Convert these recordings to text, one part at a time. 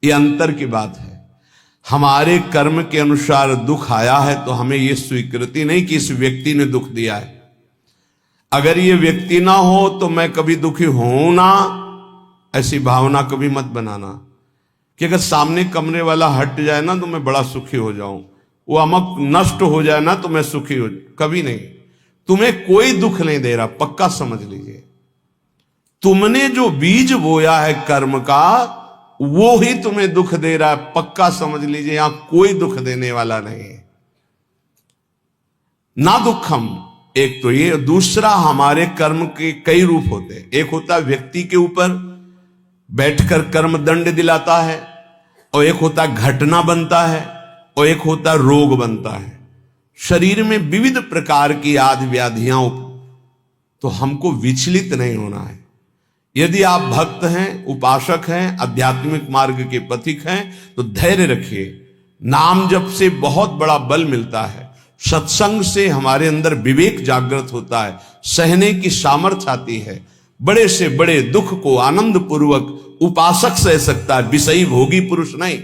ये अंतर की बात है। हमारे कर्म के अनुसार दुख आया है तो हमें यह स्वीकृति नहीं कि इस व्यक्ति ने दुख दिया है। अगर ये व्यक्ति ना हो तो मैं कभी दुखी हूं ना, ऐसी भावना कभी मत बनाना कि अगर सामने कमरे वाला हट जाए ना तो मैं बड़ा सुखी हो जाऊं, वो अमक नष्ट हो जाए ना तो मैं सुखी हो, कभी नहीं। तुम्हें कोई दुख नहीं दे रहा, पक्का समझ लीजिए। तुमने जो बीज बोया है कर्म का वो ही तुम्हें दुख दे रहा है, पक्का समझ लीजिए। यहां कोई दुख देने वाला नहीं है। ना दुखम, एक तो ये। दूसरा, हमारे कर्म के कई रूप होते हैं। एक होता है व्यक्ति के ऊपर बैठकर कर्म दंड दिलाता है, और एक होता है घटना बनता है, और एक होता है रोग बनता है। शरीर में विविध प्रकार की आदि व्याधियां, तो हमको विचलित नहीं होना है। यदि आप भक्त हैं, उपासक हैं, आध्यात्मिक मार्ग के पथिक हैं तो धैर्य रखिए। नाम जप से बहुत बड़ा बल मिलता है। सत्संग से हमारे अंदर विवेक जागृत होता है, सहने की सामर्थ्य आती है। बड़े से बड़े दुख को आनंद पूर्वक उपासक सह सकता है, विषयी भोगी पुरुष नहीं,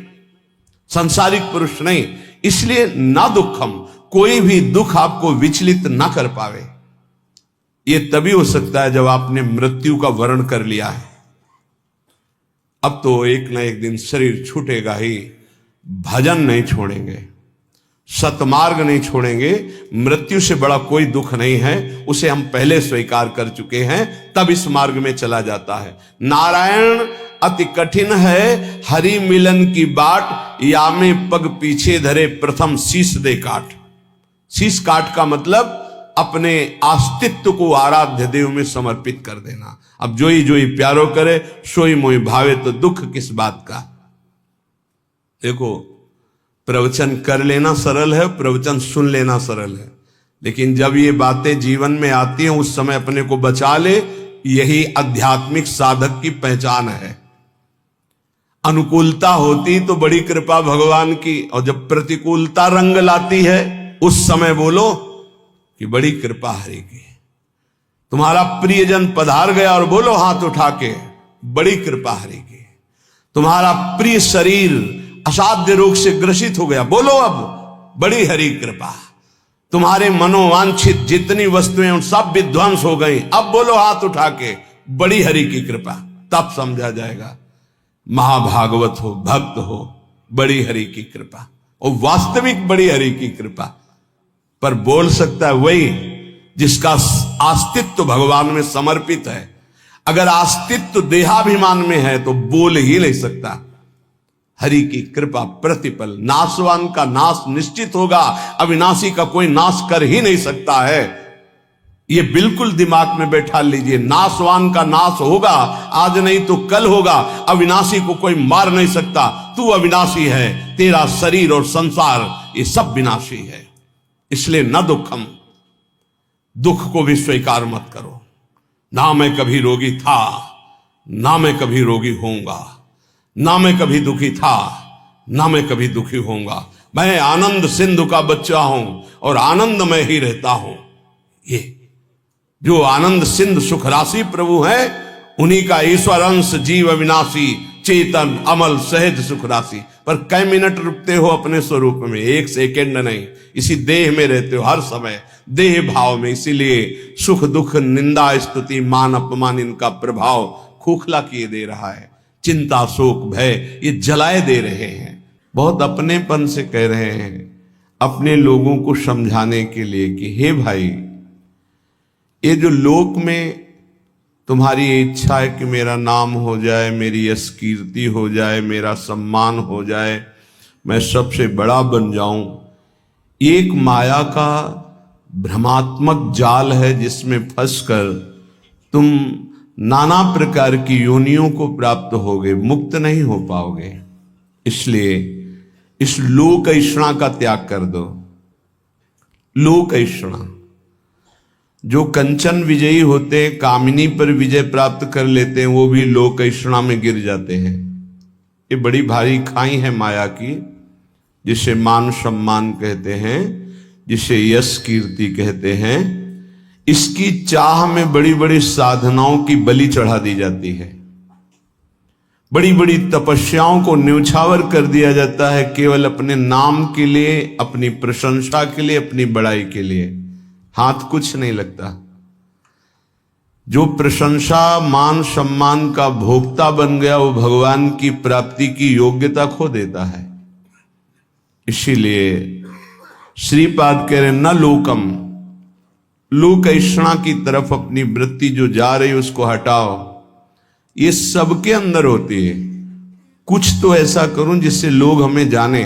संसारिक पुरुष नहीं। इसलिए ना दुखम, कोई भी दुख आपको विचलित ना कर पावे। ये तभी हो सकता है जब आपने मृत्यु का वर्ण कर लिया है। अब तो एक ना एक दिन शरीर छूटेगा ही, भजन नहीं छोड़ेंगे, सतमार्ग नहीं छोड़ेंगे। मृत्यु से बड़ा कोई दुख नहीं है, उसे हम पहले स्वीकार कर चुके हैं, तब इस मार्ग में चला जाता है। नारायण अति कठिन है, हरि मिलन की बाट, या में पग पीछे धरे प्रथम शीश दे काट। शीश काट का मतलब अपने अस्तित्व को आराध्य देव में समर्पित कर देना। अब जोई जोई प्यारो करे, सोई मोई भावे, तो दुख किस बात का। देखो, प्रवचन कर लेना सरल है, प्रवचन सुन लेना सरल है, लेकिन जब ये बातें जीवन में आती हैं उस समय अपने को बचा ले। यही आध्यात्मिक साधक की पहचान है। अनुकूलता होती तो बड़ी कृपा भगवान की, और जब प्रतिकूलता रंग लाती है उस समय बोलो कि बड़ी कृपा हरि की। तुम्हारा प्रियजन पधार गया और बोलो हाथ उठा के, बड़ी कृपा हरि की। तुम्हारा प्रिय शरीर असाध्य रोग से ग्रसित हो गया, बोलो अब बड़ी हरि कृपा। तुम्हारे मनोवांछित जितनी वस्तुएं उन सब विध्वंस हो गई, अब बोलो हाथ उठा के, बड़ी हरि की कृपा। तब समझा जाएगा महाभागवत हो, भक्त हो, बड़ी हरि की कृपा, और वास्तविक बड़ी हरि की कृपा। पर बोल सकता है वही जिसका अस्तित्व भगवान में समर्पित है। अगर अस्तित्व देहाभिमान में है तो बोल ही नहीं सकता। हरि की कृपा प्रतिपल, नाशवान का नाश निश्चित होगा, अविनाशी का कोई नाश कर ही नहीं सकता है। ये बिल्कुल दिमाग में बैठा लीजिए। नाशवान का नाश होगा, आज नहीं तो कल होगा। अविनाशी को कोई मार नहीं सकता। तू अविनाशी है, तेरा शरीर और संसार ये सब विनाशी है। इसलिए न दुखम, दुख को भी स्वीकार मत करो। ना मैं कभी रोगी था, ना मैं कभी रोगी होऊंगा, ना मैं कभी दुखी था, ना मैं कभी दुखी होऊंगा। मैं आनंद सिंधु का बच्चा हूं और आनंद में ही रहता हूं। ये जो आनंद सिंधु सुख राशि प्रभु है, उन्हीं का ईश्वर अंश जीव अविनाशी, चेतन अमल सहज सुख राशि। पर कई मिनट रुकते हो अपने स्वरूप में, एक सेकंड नहीं। इसी देह में रहते हो हर समय, देह भाव में। इसीलिए सुख दुख निंदा स्तुति मान अपमान इनका प्रभाव खोखला किए दे रहा है। चिंता शोक भय ये जलाए दे रहे हैं। बहुत अपनेपन से कह रहे हैं, अपने लोगों को समझाने के लिए कि हे भाई, ये जो लोक में तुम्हारी इच्छा है कि मेरा नाम हो जाए, मेरी यश कीर्ति हो जाए, मेरा सम्मान हो जाए, मैं सबसे बड़ा बन जाऊं, एक माया का भ्रमात्मक जाल है जिसमें फंसकर तुम नाना प्रकार की योनियों को प्राप्त होगे, मुक्त नहीं हो पाओगे। इसलिए इस लोक ऐषणा का त्याग कर दो। लोक ऐषणा, जो कंचन विजयी होते हैं, कामिनी पर विजय प्राप्त कर लेते हैं, वो भी लोक ऐषणा में गिर जाते हैं। ये बड़ी भारी खाई है माया की, जिसे मान सम्मान कहते हैं, जिसे यश कीर्ति कहते हैं। इसकी चाह में बड़ी बड़ी साधनाओं की बलि चढ़ा दी जाती है। बड़ी बड़ी तपस्याओं को न्यौछावर कर दिया जाता है केवल अपने नाम के लिए, अपनी प्रशंसा के लिए, अपनी बड़ाई के लिए। हाथ कुछ नहीं लगता। जो प्रशंसा मान सम्मान का भोक्ता बन गया वो भगवान की प्राप्ति की योग्यता खो देता है। इसीलिए श्रीपाद कह रहे न लोकम, लोकैषणा की तरफ अपनी वृत्ति जो जा रही है उसको हटाओ। ये सबके अंदर होती है। कुछ तो ऐसा करूं जिससे लोग हमें जाने।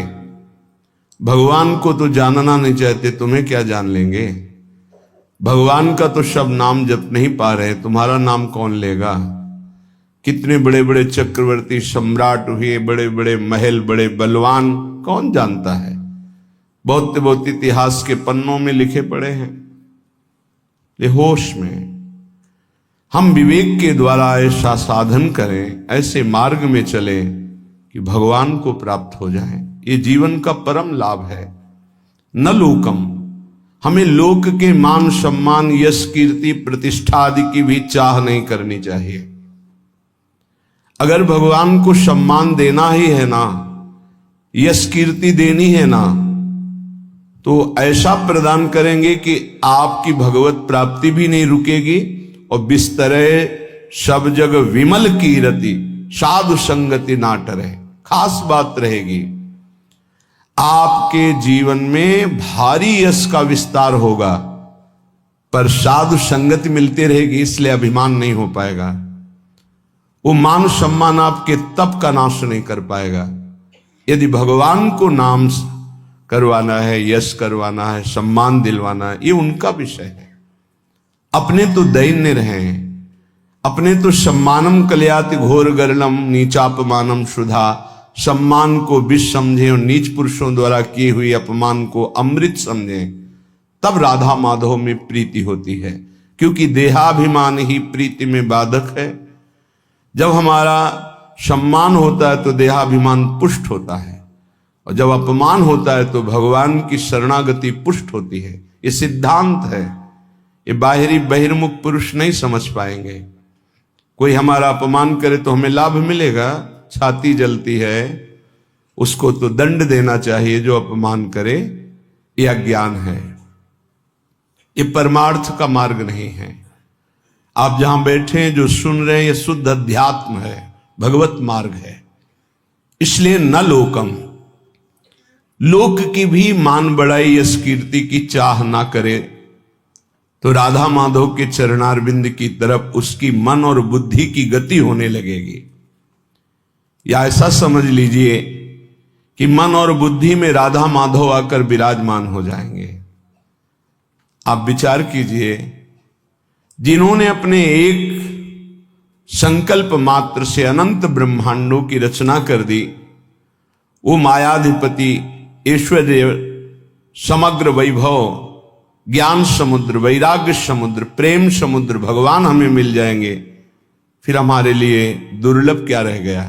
भगवान को तो जानना नहीं चाहते, तुम्हें क्या जान लेंगे। भगवान का तो शब्द नाम जप नहीं पा रहे, तुम्हारा नाम कौन लेगा। कितने बड़े बड़े चक्रवर्ती सम्राट हुए, बड़े बड़े महल, बड़े बलवान, कौन जानता है। बहुत बहुत इतिहास के पन्नों में लिखे पड़े हैं। ये होश में हम विवेक के द्वारा ऐसा साधन करें, ऐसे मार्ग में चले कि भगवान को प्राप्त हो जाए। ये जीवन का परम लाभ है। न लोकम, हमें लोक के मान सम्मान, यश, कीर्ति, प्रतिष्ठा आदि की भी चाह नहीं करनी चाहिए। अगर भगवान को सम्मान देना ही है ना, यश कीर्ति देनी है ना, तो ऐसा प्रदान करेंगे कि आपकी भगवत प्राप्ति भी नहीं रुकेगी और बिस्तरे सब जग विमल कीरति, साधु संगति ना टरे। खास बात रहेगी, आपके जीवन में भारी यश का विस्तार होगा पर साधु संगति मिलती रहेगी, इसलिए अभिमान नहीं हो पाएगा। वो मान सम्मान आपके तप का नाश नहीं कर पाएगा। यदि भगवान को नाम करवाना है, यश करवाना है, सम्मान दिलवाना है, ये उनका विषय है। अपने तो दैन्य रहे, अपने तो सम्मानम कल्याति घोर गरलम नीचापमानम शुधा, सम्मान को विष समझे और नीच पुरुषों द्वारा किए हुए अपमान को अमृत समझे, तब राधा माधव में प्रीति होती है। क्योंकि देहाभिमान ही प्रीति में बाधक है। जब हमारा सम्मान होता है तो देहाभिमान पुष्ट होता है, और जब अपमान होता है तो भगवान की शरणागति पुष्ट होती है। ये सिद्धांत है, ये बाहरी बहिर्मुख पुरुष नहीं समझ पाएंगे। कोई हमारा अपमान करे तो हमें लाभ मिलेगा, छाती जलती है, उसको तो दंड देना चाहिए जो अपमान करे, यह अज्ञान है। ये परमार्थ का मार्ग नहीं है। आप जहां बैठे हैं, जो सुन रहे हैं, ये शुद्ध अध्यात्म है, भगवत मार्ग है। इसलिए न लोकम, लोक की भी मान बढ़ाई, यश कीर्ति की चाह ना करे तो राधा माधव के चरणारविंद की तरफ उसकी मन और बुद्धि की गति होने लगेगी। या ऐसा समझ लीजिए कि मन और बुद्धि में राधा माधव आकर विराजमान हो जाएंगे। आप विचार कीजिए, जिन्होंने अपने एक संकल्प मात्र से अनंत ब्रह्मांडों की रचना कर दी, वो मायाधिपति, ऐश्वर्य, समग्र वैभव, ज्ञान समुद्र, वैराग्य समुद्र, प्रेम समुद्र भगवान हमें मिल जाएंगे, फिर हमारे लिए दुर्लभ क्या रह गया।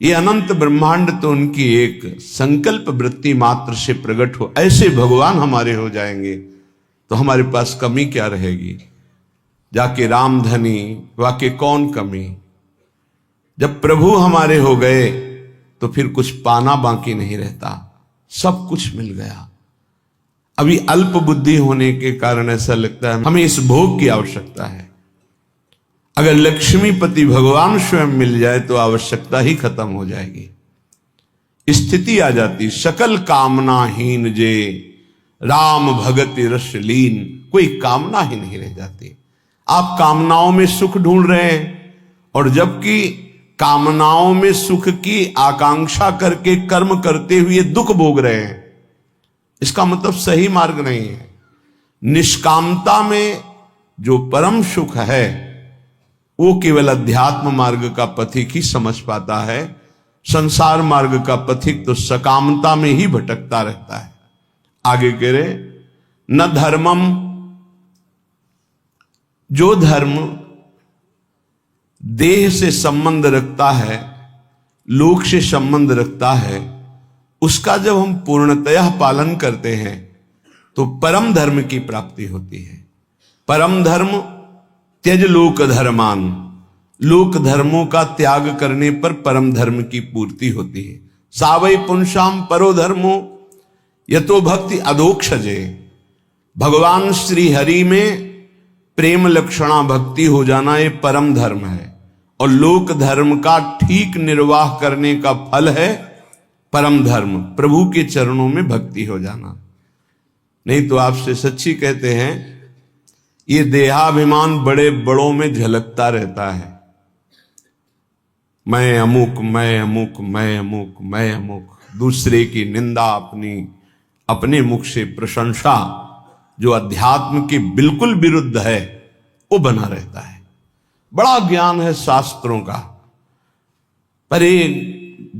ये अनंत ब्रह्मांड तो उनकी एक संकल्प वृत्ति मात्र से प्रकट हो, ऐसे भगवान हमारे हो जाएंगे तो हमारे पास कमी क्या रहेगी। जाके रामधनी वाके कौन कमी। जब प्रभु हमारे हो गए तो फिर कुछ पाना बाकी नहीं रहता, सब कुछ मिल गया। अभी अल्प बुद्धि होने के कारण ऐसा लगता है हमें इस भोग की आवश्यकता है। अगर लक्ष्मीपति भगवान स्वयं मिल जाए तो आवश्यकता ही खत्म हो जाएगी। स्थिति आ जाती, सकल कामनाहीन जे राम भगति रस लीन, कोई कामना ही नहीं रह जाती। आप कामनाओं में सुख ढूंढ रहे हैं और जबकि कामनाओं में सुख की आकांक्षा करके कर्म करते हुए दुख भोग रहे हैं, इसका मतलब सही मार्ग नहीं है। निष्कामता में जो परम सुख है वो केवल अध्यात्म मार्ग का पथिक ही समझ पाता है। संसार मार्ग का पथिक तो सकामता में ही भटकता रहता है। आगे कह रहे, न धर्मम, जो धर्म देह से संबंध रखता है, लोक से संबंध रखता है, उसका जब हम पूर्णतया पालन करते हैं तो परम धर्म की प्राप्ति होती है। परम धर्म त्यज लोक धर्मान, लोक धर्मों का त्याग करने पर परम धर्म की पूर्ति होती है। सावै पुंसाम परो धर्मो यतो भक्ति अधोक्षजे। भगवान श्री हरि में प्रेम लक्षणा भक्ति हो जाना ये परम धर्म है, और लोक धर्म का ठीक निर्वाह करने का फल है परम धर्म, प्रभु के चरणों में भक्ति हो जाना। नहीं तो आपसे सच्ची कहते हैं, ये देहाभिमान बड़े बड़ों में झलकता रहता है। मैं अमुक, मैं अमुक, मैं अमुक, मैं अमुक, दूसरे की निंदा, अपने मुख से प्रशंसा, जो अध्यात्म के बिल्कुल विरुद्ध है, वो बना रहता है। बड़ा ज्ञान है शास्त्रों का, पर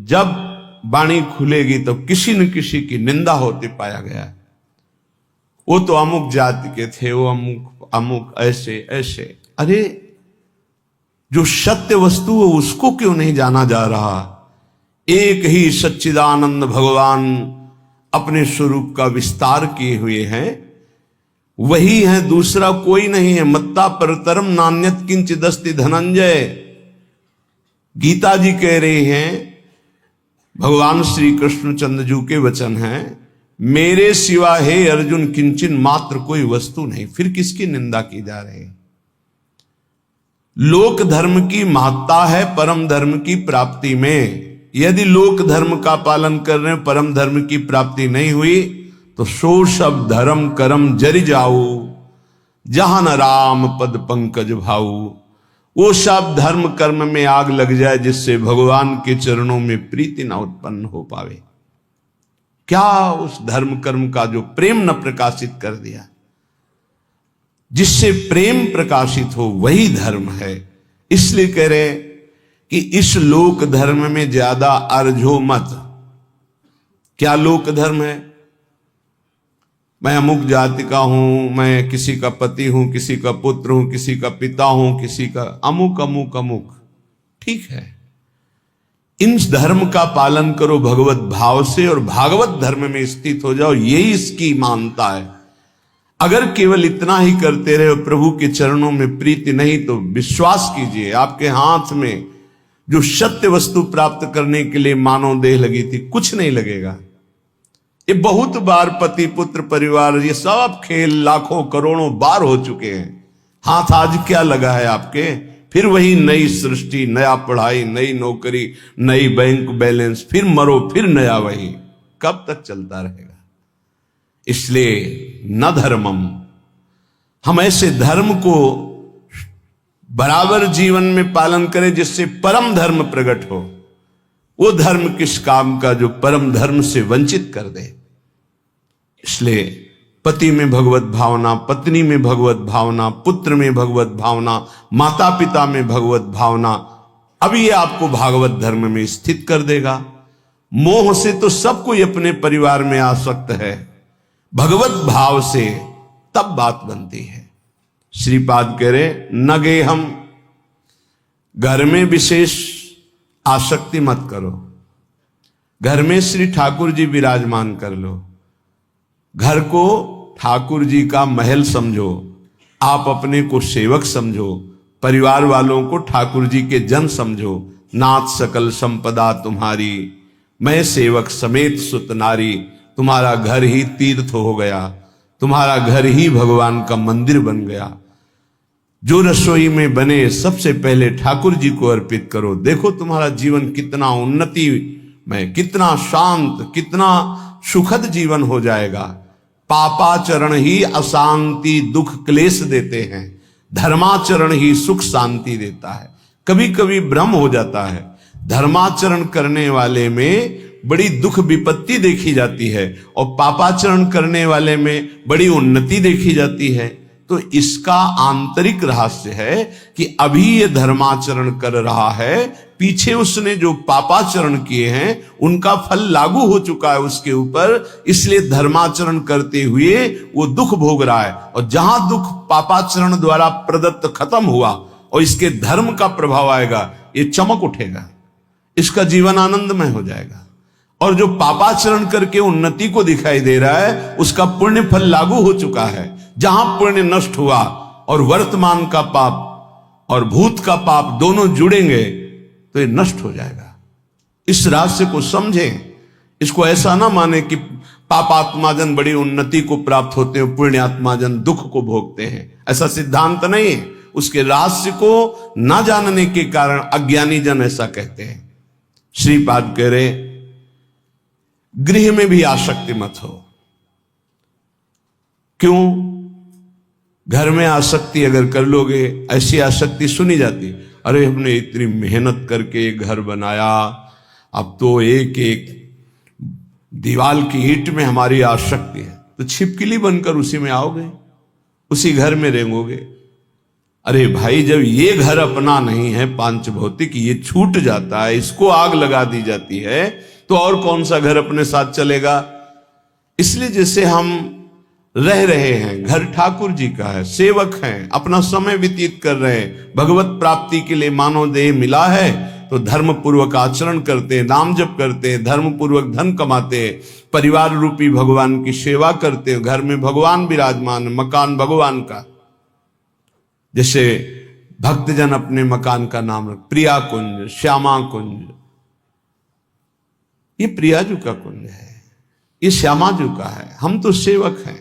जब वाणी खुलेगी तो किसी न किसी की निंदा होते पाया गया है। वो तो अमुक जाति के थे, वो अमुक अमुक ऐसे ऐसे। अरे जो सत्य वस्तु है उसको क्यों नहीं जाना जा रहा? एक ही सच्चिदानंद भगवान अपने स्वरूप का विस्तार किए हुए हैं, वही है, दूसरा कोई नहीं है। मत्ता परतरम नान्यत किंचिद अस्ति धनंजय। गीता जी कह रहे हैं, भगवान श्री कृष्णचंद्र जी के वचन हैं, मेरे सिवा हे अर्जुन किंचन मात्र कोई वस्तु नहीं। फिर किसकी निंदा की जा रही है? लोक धर्म की महत्ता है परम धर्म की प्राप्ति में। यदि लोक धर्म का पालन कर रहे हैं, परम धर्म की प्राप्ति नहीं हुई, तो सो सब धर्म करम जरि जाऊ, जहां न राम पद पंकज भाऊ। वो सब धर्म कर्म में आग लग जाए जिससे भगवान के चरणों में प्रीति न उत्पन्न हो पावे। क्या उस धर्म कर्म का जो प्रेम न प्रकाशित कर दिया? जिससे प्रेम प्रकाशित हो वही धर्म है। इसलिए कह रहे कि इस लोक धर्म में ज्यादा अर्झो मत। क्या लोक धर्म है? मैं अमुक जाति का हूं, मैं किसी का पति हूं, किसी का पुत्र हूं, किसी का पिता हूं, किसी का अमुक अमुक अमुक। ठीक है, इन धर्म का पालन करो भगवत भाव से और भागवत धर्म में स्थित हो जाओ, यही इसकी मानता है। अगर केवल इतना ही करते रहे और प्रभु के चरणों में प्रीति नहीं, तो विश्वास कीजिए आपके हाथ में जो सत्य वस्तु प्राप्त करने के लिए मानव देह लगी थी, कुछ नहीं लगेगा। ये बहुत बार पति पुत्र परिवार ये सब खेल लाखों करोड़ों बार हो चुके हैं। हाथ आज क्या लगा है आपके? फिर वही नई सृष्टि, नया पढ़ाई, नई नौकरी, नई बैंक बैलेंस, फिर मरो फिर नया वही। कब तक चलता रहेगा? इसलिए न धर्मम, हम ऐसे धर्म को बराबर जीवन में पालन करें जिससे परम धर्म प्रकट हो। वो धर्म किस काम का जो परम धर्म से वंचित कर दे। इसलिए पति में भगवत भावना, पत्नी में भगवत भावना, पुत्र में भगवत भावना, माता पिता में भगवत भावना, अब ये आपको भागवत धर्म में स्थित कर देगा। मोह से तो सब कोई अपने परिवार में आसक्त है, भगवत भाव से तब बात बनती है। श्रीपाद कह रहे न गे हम, घर में विशेष आसक्ति मत करो। घर में श्री ठाकुर जी विराजमान कर लो, घर को ठाकुर जी का महल समझो, आप अपने को सेवक समझो, परिवार वालों को ठाकुर जी के जन समझो। नाथ सकल संपदा तुम्हारी, मैं सेवक समेत सुत नारी। तुम्हारा घर ही तीर्थ हो गया, तुम्हारा घर ही भगवान का मंदिर बन गया। जो रसोई में बने सबसे पहले ठाकुर जी को अर्पित करो। देखो तुम्हारा जीवन कितना उन्नति में, कितना शांत, कितना सुखद जीवन हो जाएगा। पापाचरण ही अशांति दुख क्लेश देते हैं, धर्माचरण ही सुख शांति देता है। कभी कभी भ्रम हो जाता है, धर्माचरण करने वाले में बड़ी दुख विपत्ति देखी जाती है और पापाचरण करने वाले में बड़ी उन्नति देखी जाती है। तो इसका आंतरिक रहस्य है कि अभी ये धर्माचरण कर रहा है, पीछे उसने जो पापाचरण किए हैं उनका फल लागू हो चुका है उसके ऊपर, इसलिए धर्माचरण करते हुए वो दुख भोग रहा है। और जहां दुख पापाचरण द्वारा प्रदत्त खत्म हुआ और इसके धर्म का प्रभाव आएगा, ये चमक उठेगा, इसका जीवन आनंदमय हो जाएगा। और जो पापाचरण करके उन्नति को दिखाई दे रहा है, उसका पुण्य फल लागू हो चुका है। जहां पुण्य नष्ट हुआ और वर्तमान का पाप और भूत का पाप दोनों जुड़ेंगे तो ये नष्ट हो जाएगा। इस रहस्य को समझें। इसको ऐसा ना माने कि पापात्माजन बड़ी उन्नति को प्राप्त होते हैं, पुण्यात्माजन दुख को भोगते हैं, ऐसा सिद्धांत नहीं है। उसके रहस्य को ना जानने के कारण अज्ञानी जन ऐसा कहते हैं। श्रीपाद कह रहे गृह में भी आसक्ति मत हो। क्यों? घर में आसक्ति अगर कर लोगे, ऐसी आसक्ति सुनी जाती, अरे हमने इतनी मेहनत करके घर बनाया, अब तो एक एक दीवाल की ईंट में हमारी आसक्ति है, तो छिपकली बनकर उसी में आओगे, उसी घर में रेंगोगे। अरे भाई, जब ये घर अपना नहीं है, पांच भौतिक, ये छूट जाता है, इसको आग लगा दी जाती है, तो और कौन सा घर अपने साथ चलेगा। इसलिए जैसे हम रह रहे हैं, घर ठाकुर जी का है, सेवक हैं, अपना समय व्यतीत कर रहे हैं, भगवत प्राप्ति के लिए मानव देह मिला है तो धर्म पूर्वक आचरण करते, नाम जप करते, धर्म पूर्वक धन कमाते, परिवार रूपी भगवान की सेवा करते, घर में भगवान विराजमान, मकान भगवान का। जैसे भक्तजन अपने मकान का नाम रख, प्रिया कुंज, श्यामा कुंज, ये प्रियाजू का कुंज है, ये श्यामाजू का है, हम तो सेवक हैं।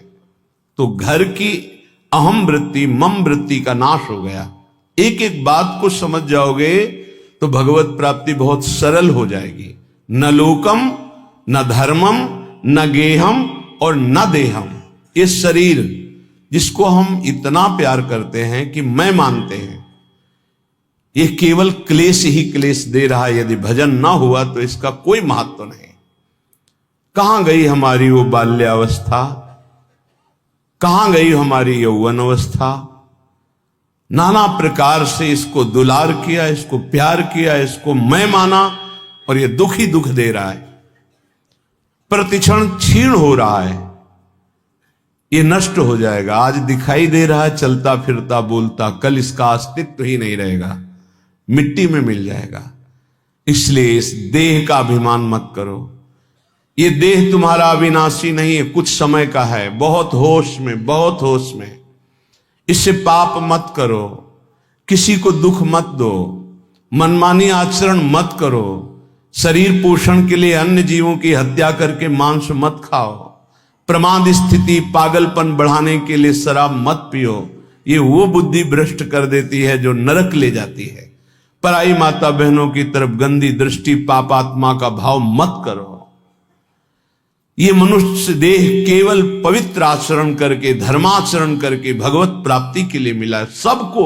तो घर की अहम वृत्ति, मम वृत्ति का नाश हो गया। एक एक बात को समझ जाओगे तो भगवत प्राप्ति बहुत सरल हो जाएगी। न लोकम, न धर्मम, न गेहम और न देहम। ये शरीर जिसको हम इतना प्यार करते हैं कि मैं मानते हैं, ये केवल क्लेश ही क्लेश दे रहा है। यदि भजन ना हुआ तो इसका कोई महत्व नहीं। कहां गई हमारी वो बाल्यावस्था, कहां गई हमारी यौवन अवस्था। नाना प्रकार से इसको दुलार किया, इसको प्यार किया, इसको मैं माना, और ये दुख ही दुख दे रहा है, प्रतिक्षण क्षीण हो रहा है, ये नष्ट हो जाएगा। आज दिखाई दे रहा है चलता फिरता बोलता, कल इसका अस्तित्व ही नहीं रहेगा, मिट्टी में मिल जाएगा। इसलिए इस देह का अभिमान मत करो। ये देह तुम्हारा अविनाशी नहीं है, कुछ समय का है। बहुत होश में, बहुत होश में। इससे पाप मत करो, किसी को दुख मत दो, मनमानी आचरण मत करो, शरीर पोषण के लिए अन्य जीवों की हत्या करके मांस मत खाओ, प्रमाद स्थिति पागलपन बढ़ाने के लिए शराब मत पियो। ये वो बुद्धि भ्रष्ट कर देती है जो नरक ले जाती है। पराई माता बहनों की तरफ गंदी दृष्टि, पापात्मा का भाव मत करो। ये मनुष्य देह केवल पवित्र आचरण करके, धर्माचरण करके भगवत प्राप्ति के लिए मिला है सबको।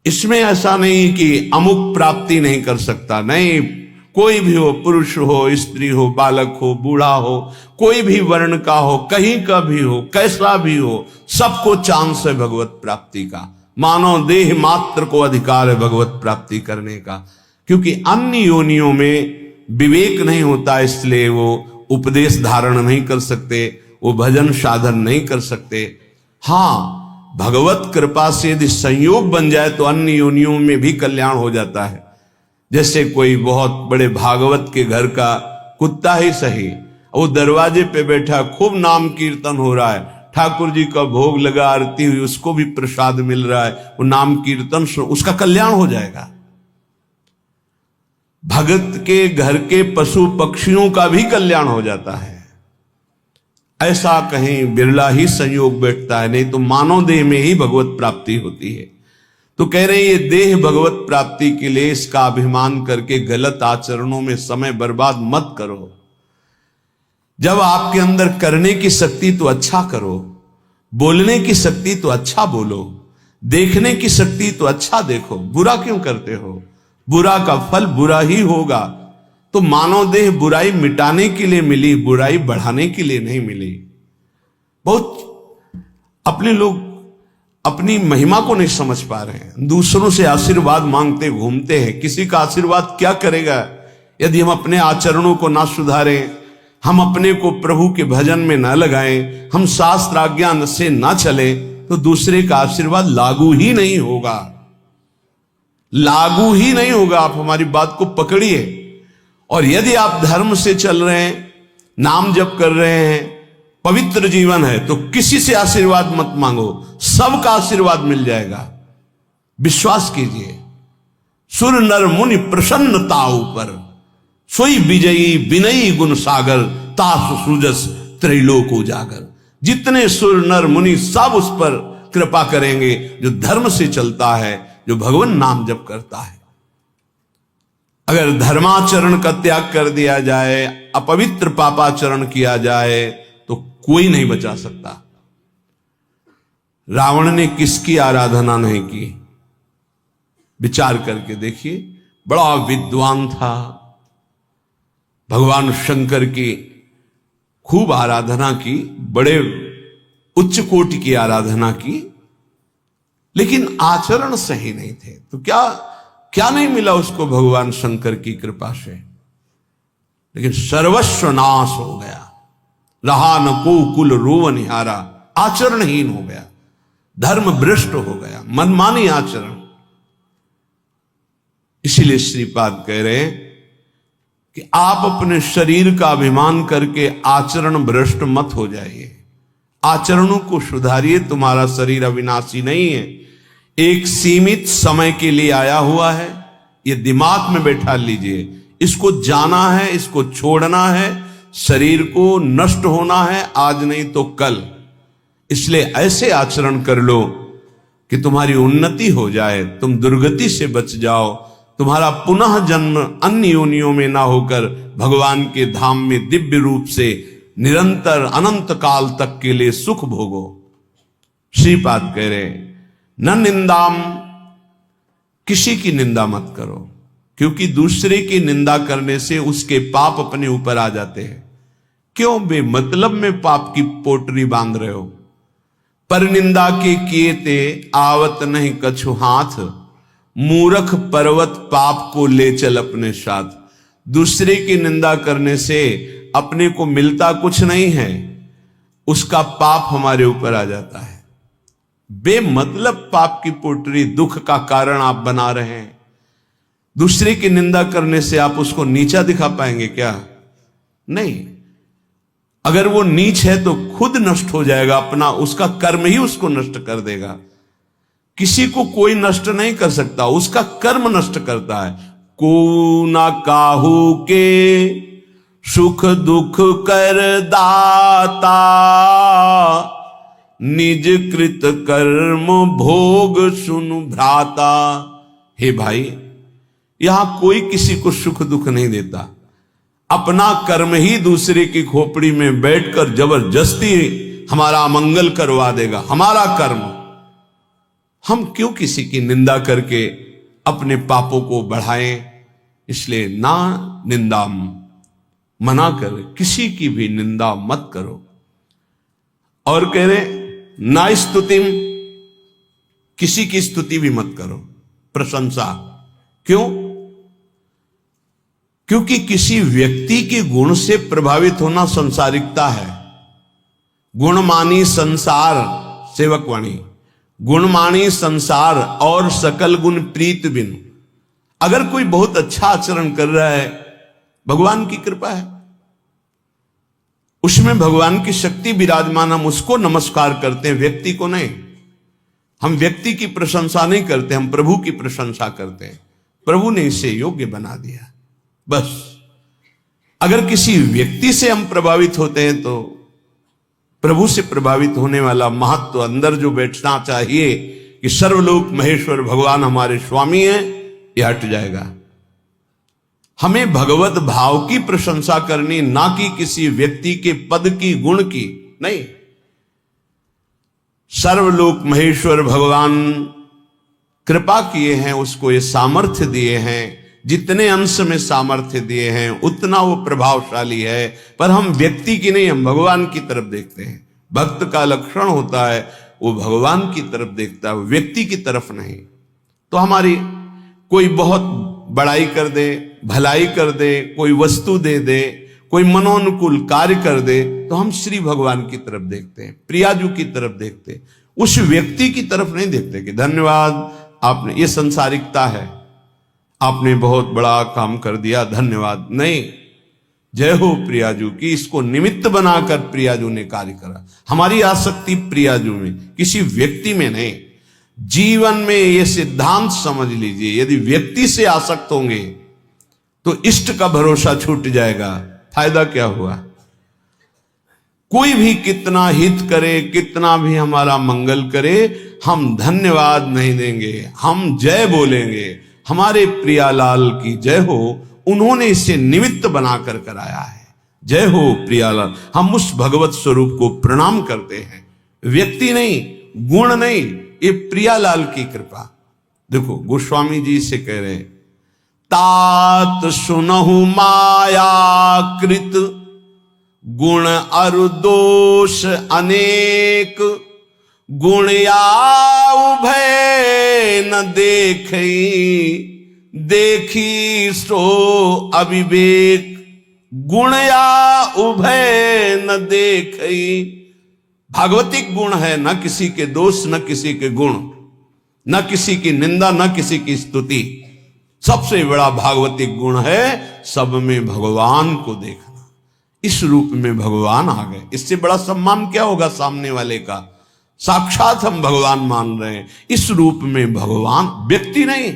इसमें ऐसा नहीं कि अमुक प्राप्ति नहीं कर सकता, नहीं। कोई भी हो, पुरुष हो, स्त्री हो, बालक हो, बूढ़ा हो, कोई भी वर्ण का हो, कहीं का भी हो, कैसा भी हो, सबको चांस है भगवत प्राप्ति का। मानव देह मात्र को अधिकार है भगवत प्राप्ति करने का, क्योंकि अन्य योनियों में विवेक नहीं होता, इसलिए वो उपदेश धारण नहीं कर सकते, वो भजन साधन नहीं कर सकते। हां, भगवत कृपा से यदि संयोग बन जाए तो अन्य योनियों में भी कल्याण हो जाता है। जैसे कोई बहुत बड़े भागवत के घर का कुत्ता ही सही, वो दरवाजे पे बैठा, खूब नाम कीर्तन हो रहा है, ठाकुर जी का भोग लगा, आरती हुई, उसको भी प्रसाद मिल रहा है, वो नाम कीर्तन सुन, उसका कल्याण हो जाएगा। भगत के घर के पशु पक्षियों का भी कल्याण हो जाता है। ऐसा कहीं बिरला ही संयोग बैठता है, नहीं तो मानव देह में ही भगवत प्राप्ति होती है। तो कह रहे हैं ये देह भगवत प्राप्ति के लिए इसका अभिमान करके गलत आचरणों में समय बर्बाद मत करो। जब आपके अंदर करने की शक्ति तो अच्छा करो, बोलने की शक्ति तो अच्छा बोलो, देखने की शक्ति तो अच्छा देखो। बुरा क्यों करते हो? बुरा का फल बुरा ही होगा। तो मानव देह बुराई मिटाने के लिए मिली, बुराई बढ़ाने के लिए नहीं मिली। बहुत अपने लोग अपनी महिमा को नहीं समझ पा रहे हैं, दूसरों से आशीर्वाद मांगते घूमते हैं। किसी का आशीर्वाद क्या करेगा यदि हम अपने आचरणों को ना सुधारें, हम अपने को प्रभु के भजन में ना लगाएं, हम शास्त्र आज्ञा से ना चले, तो दूसरे का आशीर्वाद लागू ही नहीं होगा, लागू ही नहीं होगा। आप हमारी बात को पकड़िए। और यदि आप धर्म से चल रहे हैं, नाम जप कर रहे हैं, पवित्र जीवन है, तो किसी से आशीर्वाद मत मांगो, सबका आशीर्वाद मिल जाएगा। विश्वास कीजिए, सुर नर मुनि प्रसन्नता ऊपर, सोई विजयी विनयी गुण सागर, तासु सूजस त्रैलोक उजागर। जितने सुर नर मुनि सब उस पर कृपा करेंगे जो धर्म से चलता है, जो भगवान नाम जप करता है। अगर धर्माचरण का त्याग कर दिया जाए, अपवित्र पापाचरण किया जाए, तो कोई नहीं बचा सकता। रावण ने किसकी आराधना नहीं की? विचार करके देखिए, बड़ा विद्वान था, भगवान शंकर की खूब आराधना की, बड़े उच्च कोटि की आराधना की, लेकिन आचरण सही नहीं थे। तो क्या नहीं मिला उसको भगवान शंकर की कृपा से? लेकिन सर्वस्व नाश हो गया, रहा न को कुल रोव निहारा, आचरणहीन हो गया, धर्म भ्रष्ट हो गया, मनमानी आचरण। इसीलिए श्रीपाद कह रहे हैं कि आप अपने शरीर का अभिमान करके आचरण भ्रष्ट मत हो जाइए, आचरणों को सुधारिए। तुम्हारा शरीर अविनाशी नहीं है, एक सीमित समय के लिए आया हुआ है, ये दिमाग में बैठा लीजिए। इसको जाना है, इसको छोड़ना है, शरीर को नष्ट होना है, आज नहीं तो कल। इसलिए ऐसे आचरण कर लो कि तुम्हारी उन्नति हो जाए, तुम दुर्गति से बच जाओ, तुम्हारा पुनः जन्म अन्य योनियों में ना होकर भगवान के धाम में दिव्य रूप से निरंतर अनंत काल तक के लिए सुख भोगो। श्रीपाद कह रहे, न निंदाम, किसी की निंदा मत करो, क्योंकि दूसरे की निंदा करने से उसके पाप अपने ऊपर आ जाते हैं। क्यों बेमतलब में पाप की पोटरी बांध रहे हो? पर निंदा के किए ते आवत नहीं कछु हाथ, मूर्ख पर्वत पाप को ले चल अपने साथ। दूसरे की निंदा करने से अपने को मिलता कुछ नहीं है, उसका पाप हमारे ऊपर आ जाता है। बेमतलब पाप की पोटरी, दुख का कारण आप बना रहे हैं। दूसरे की निंदा करने से आप उसको नीचा दिखा पाएंगे क्या? नहीं। अगर वो नीच है तो खुद नष्ट हो जाएगा, अपना उसका कर्म ही उसको नष्ट कर देगा। किसी को कोई नष्ट नहीं कर सकता, उसका कर्म नष्ट करता है। को ना काहू के सुख दुख कर दाता, निज कृत कर्म भोग सुनु भ्राता। हे भाई, यहां कोई किसी को सुख दुख नहीं देता, अपना कर्म ही दूसरे की खोपड़ी में बैठकर जबरदस्ती हमारा अमंगल करवा देगा। हमारा कर्म, हम क्यों किसी की निंदा करके अपने पापों को बढ़ाएं? इसलिए ना निंदा, मना कर, किसी की भी निंदा मत करो। और कह रहे ना स्तुतिम, किसी की स्तुति भी मत करो, प्रशंसा। क्यों? क्योंकि किसी व्यक्ति के गुण से प्रभावित होना संसारिकता है। गुणमानी संसार, सेवकवाणी, गुणमानी संसार और सकल गुण प्रीत बिन। अगर कोई बहुत अच्छा आचरण कर रहा है, भगवान की कृपा है, उसमें भगवान की शक्ति विराजमान, हम उसको नमस्कार करते हैं, व्यक्ति को नहीं। हम व्यक्ति की प्रशंसा नहीं करते, हम प्रभु की प्रशंसा करते हैं। प्रभु ने इसे योग्य बना दिया, बस। अगर किसी व्यक्ति से हम प्रभावित होते हैं तो प्रभु से प्रभावित होने वाला महत्व तो अंदर जो बैठना चाहिए कि सर्वलोक महेश्वर भगवान हमारे स्वामी हैं, यह हट जाएगा। हमें भगवत भाव की प्रशंसा करनी, ना कि किसी व्यक्ति के पद की, गुण की नहीं। सर्वलोक महेश्वर भगवान कृपा किए हैं, उसको ये सामर्थ्य दिए हैं, जितने अंश में सामर्थ्य दिए हैं उतना वो प्रभावशाली है। पर हम व्यक्ति की नहीं, हम भगवान की तरफ देखते हैं। भक्त का लक्षण होता है वो भगवान की तरफ देखता है, व्यक्ति की तरफ नहीं। तो हमारी कोई बहुत बड़ाई कर दे, भलाई कर दे, कोई वस्तु दे दे, कोई मनोनुकूल कार्य कर दे, तो हम श्री भगवान की तरफ देखते हैं, प्रियाजू की तरफ देखते हैं, उस व्यक्ति की तरफ नहीं देखते कि धन्यवाद आपने, ये संसारिकता है, आपने बहुत बड़ा काम कर दिया, धन्यवाद। नहीं, जय हो प्रियाजू की, इसको निमित्त बनाकर प्रियाजू ने कार्य करा। हमारी आसक्ति प्रियाजू में, किसी व्यक्ति में नहीं। जीवन में ये सिद्धांत समझ लीजिए, यदि व्यक्ति से आसक्त होंगे तो इष्ट का भरोसा छूट जाएगा। फायदा क्या हुआ? कोई भी कितना हित करे, कितना भी हमारा मंगल करे, हम धन्यवाद नहीं देंगे, हम जय बोलेंगे, हमारे प्रियालाल की जय हो, उन्होंने इसे निमित्त बनाकर कराया है, जय हो प्रियालाल। हम उस भगवत स्वरूप को प्रणाम करते हैं, व्यक्ति नहीं, गुण नहीं, ये प्रियालाल की कृपा। देखो गोस्वामी जी से कह रहे, तात सुनहु माया कृत गुण अरु दोष अनेक, गुण या उभय न देखई, देखी सो अविवेक, गुण या उभय न देखई। भागवतिक गुण है, न किसी के दोष, न किसी के गुण, न किसी की निंदा, न किसी की स्तुति। सबसे बड़ा भागवतिक गुण है सब में भगवान को देखना। इस रूप में भगवान आ गए, इससे बड़ा सम्मान क्या होगा सामने वाले का? साक्षात हम भगवान मान रहे हैं, इस रूप में भगवान, व्यक्ति नहीं,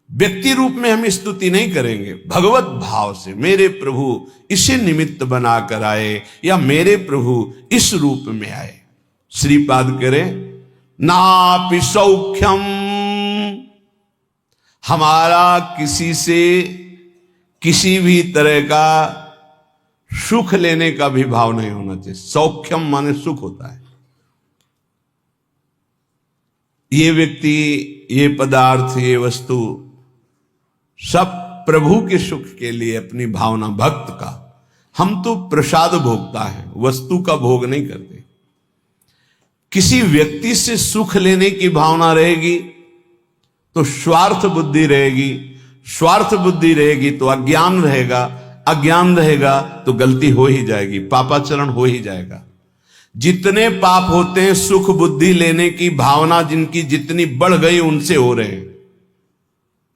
व्यक्ति रूप में हम स्तुति नहीं करेंगे, भगवत भाव से मेरे प्रभु इसे निमित्त बनाकर आए, या मेरे प्रभु इस रूप में आए। श्रीपाद करें, नापि सौख्यम, हमारा किसी से किसी भी तरह का सुख लेने का भी भाव नहीं होना चाहिए। सौख्यम माने सुख होता है। ये व्यक्ति, ये पदार्थ, ये वस्तु सब प्रभु के सुख के लिए अपनी भावना, भक्त का। हम तो प्रसाद भोगता है, वस्तु का भोग नहीं करते। किसी व्यक्ति से सुख लेने की भावना रहेगी तो स्वार्थ बुद्धि रहेगी, स्वार्थ बुद्धि रहेगी तो अज्ञान रहेगा, अज्ञान रहेगा तो गलती हो ही जाएगी, पापाचरण हो ही जाएगा। जितने पाप होते हैं सुख बुद्धि लेने की भावना जिनकी जितनी बढ़ गई उनसे हो रहे हैं,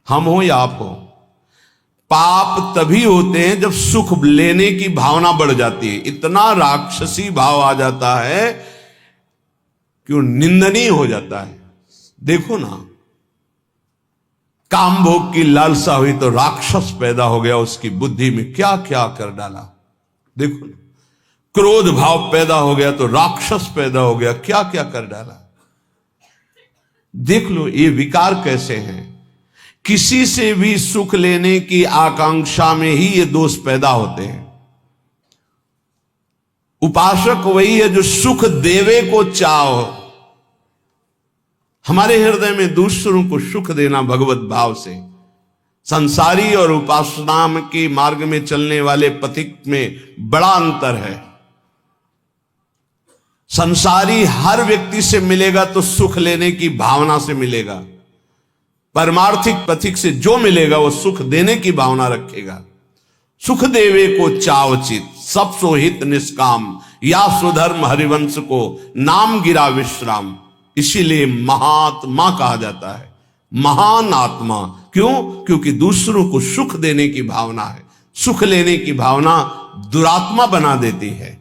हम हो या आप हो। पाप तभी होते हैं जब सुख लेने की भावना बढ़ जाती है, इतना राक्षसी भाव आ जाता है कि वो निंदनीय हो जाता है। देखो ना, काम भोग की लालसा हुई तो राक्षस पैदा हो गया उसकी बुद्धि में, क्या क्या कर डाला। देखो ना, क्रोध भाव पैदा हो गया तो राक्षस पैदा हो गया, क्या क्या कर डाला। देख लो ये विकार कैसे हैं। किसी से भी सुख लेने की आकांक्षा में ही ये दोष पैदा होते हैं। उपासक वही है जो सुख देवे को चाहो। हमारे हृदय में दूसरों को सुख देना भगवत भाव से। संसारी और उपासना के मार्ग में चलने वाले पथिक में बड़ा अंतर है। संसारी हर व्यक्ति से मिलेगा तो सुख लेने की भावना से मिलेगा, परमार्थिक पथिक से जो मिलेगा वो सुख देने की भावना रखेगा। सुख देवे को चावचित, सब सोहित निष्काम, या सुधर्म हरिवंश को नाम गिरा विश्राम। इसीलिए महात्मा कहा जाता है, महान आत्मा। क्यों? क्योंकि दूसरों को सुख देने की भावना है। सुख लेने की भावना दुरात्मा बना देती है।